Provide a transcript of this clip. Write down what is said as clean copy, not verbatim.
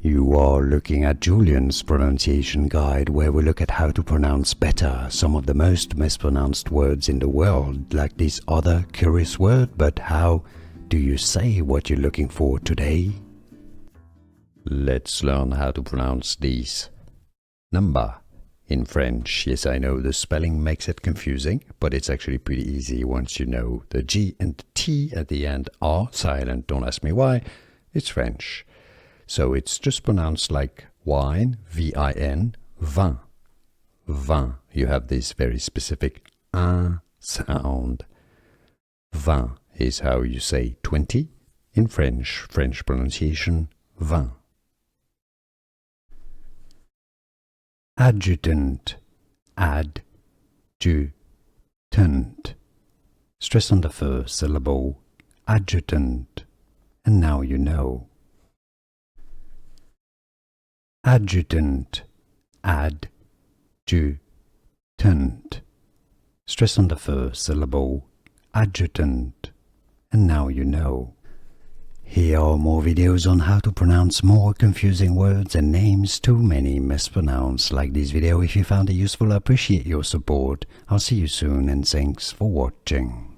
You are looking at Julian's pronunciation guide, where we look at how to pronounce better some of the most mispronounced words in the world, like this other curious word. But how do you say what you're looking for today? Let's learn how to pronounce these. Number. In French, yes, I know the spelling makes it confusing, but it's actually pretty easy once you know the G and the T at the end are silent. Don't ask me why. It's French. So it's just pronounced like wine, V-I-N, vin. Vin. You have this very specific un sound. Vin is how you say 20. In French pronunciation, vin. Adjutant, adjutant. Stress on the first syllable, adjutant. And now you know. Adjutant, adjutant. Stress on the first syllable, adjutant. And now you know. Here are more videos on how to pronounce more confusing words and names too many mispronounced. Like this video if you found it useful. I appreciate your support. I'll see you soon and thanks for watching.